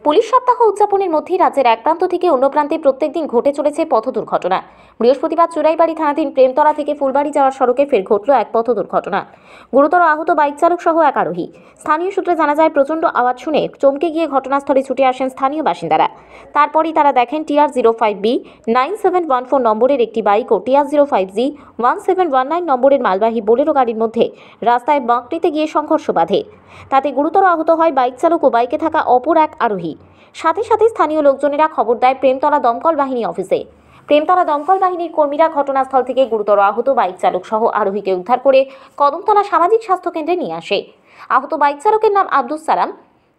Police সপ্তাহ উদযাপনের মধ্যেই রাজ্যের এক প্রান্ত থেকে অন্য প্রান্তে প্রত্যেকদিন ঘটে চলেছে পথ দুর্ঘটনা। বৃহস্পতিবার চুরাইবাড়ি থানাধীন প্রেমতলা থেকে ফুলবাড়ি যাওয়ার সড়কে ফের ঘটল এক পথ দুর্ঘটনা। গুরুতর আহত বাইক চালক সহ এক আরোহী। স্থানীয় সূত্রে জানা যায়, প্রচণ্ড আওয়াজ শুনে চমকে গিয়ে ঘটনাস্থলে ছুটে আসেন স্থানীয় বাসিন্দারা। তারপরই তারা দেখেন TR05B 9714 নম্বরের একটি বাইক ও TR05G 1719 নম্বরের মালবাহী বোলেরো গাড়ির মধ্যে রাস্তায় বাঁক নিতে গিয়ে সংঘর্ষ বাধে। তাতে গুরুতর আহত হয় বাইক চালক ও বাইকে থাকা অপর এক আরোহী। সাথে সাথে স্থানীয় লোকজনেরা খবর দেয় প্রেমতলা দমকল বাহিনী অফিসে। প্রেমতলা দমকল বাহিনীর কর্মীরা ঘটনাস্থল থেকে গুরুতর আহত বাইক চালক সহ আরোহীকে উদ্ধার করে কদমতলা সামাজিক স্বাস্থ্য কেন্দ্রে নিয়ে আসে। আহত বাইক চালকের নাম আব্দুল সালাম,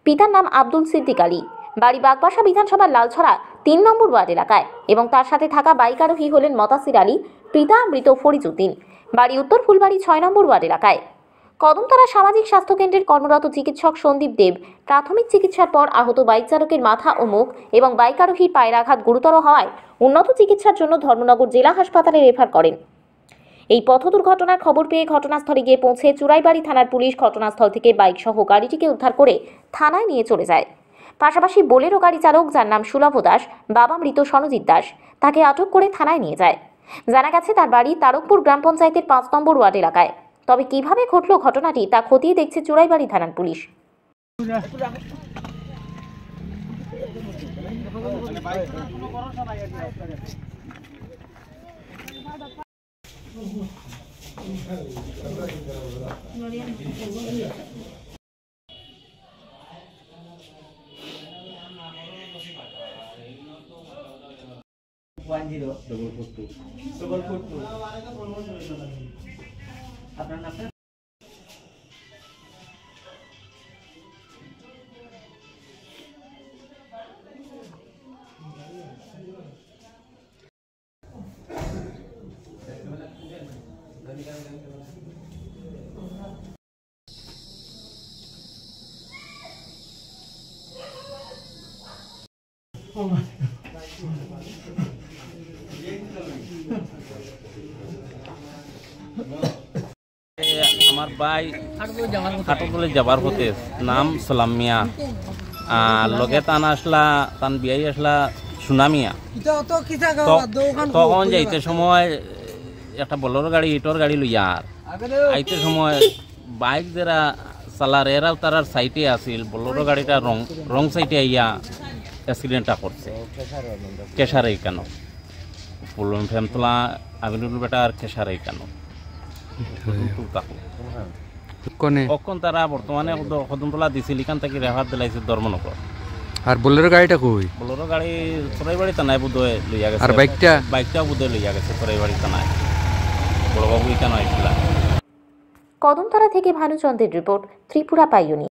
পিতার নাম আব্দুল সিদ্দিক আলী, বাড়ি বাগবাসা বিধানসভার লালছড়া 3 নম্বর ওয়ার্ড এলাকায়, এবং তার সাথে থাকা বাইক আরোহী হলেন মতাসির আলী, পিতা মৃত ফরিজউদ্দিন, বাড়ি উত্তর ফুলবাড়ি 6 নম্বর ওয়ার্ড এলাকায়। কদমতলা সামাজিক স্বাস্থ্য কেন্দ্রের কর্মরত চিকিৎসক সন্দীপ দেব প্রাথমিক চিকিৎসার পর আহত বাইক চালকের মাথা ও মুখ এবং বাইক আরোহীর পায়ের আঘাত গুরুতর হওয়ায় উন্নত চিকিৎসার জন্য ধর্মনগর জেলা হাসপাতালে রেফার করেন। এই পথ দুর্ঘটনার খবর পেয়ে ঘটনাস্থলে গিয়ে পৌঁছে চুরাইবাড়ি থানার পুলিশ ঘটনাস্থল থেকে বাইক সহ গাড়িটিকে উদ্ধার করে থানায় নিয়ে চলে যায়। পাশাপাশি বোলেরো গাড়ি চালক, যার নাম সুলভ দাস, বাবা মৃত সনজিৎ দাস, তাকে আটক করে থানায় নিয়ে যায়। জানা গেছে তার বাড়ি তারকপুর গ্রাম পঞ্চায়েতের 5 নম্বর ওয়ার্ড এলাকায়। তবে কিভাবে ঘটল ঘটনাটি তা খতিয়ে দেখছে চুরাইবাড়ি থানার পুলিশ। আমার ভাই খাটকলে যাবার হতে নাম সালাম মিয়া, লগে তান আসলা, তান বিয়াই আসলা সুনামিয়া। তখন যাইতে সময় একটা বোলেরো গাড়ি, ইটর গাড়ি লইয়া আইতে সময় বাইক যারা চালার এরাও তারার সাইটে আসিল, বোলেরো গাড়িটা রং সাইটে আইয়া অ্যাক্সিডেন্টটা করছে। কেশারাই কেন প্রেমতলা আমিনুল বেটার কেশারাই কেন কখন তারা বর্তমানে কদমতলা দিছিল, এখান থেকে রেফার দিলাইছে ধর্মনগর। আর বোলেরো গাড়িটা কই? বোলেরো গাড়ি চড়াইবাড়ি থানায় বোধহয় লইয়া গেছে। আর বাইকটাও বোধহয় লইয়া গেছে চড়াইবাড়ি থানায়। বড়বাবু এখানে আইছিল। কদমতলা থেকে ভানুচন্দ্রের রিপোর্ট, ত্রিপুরা পাইওনি।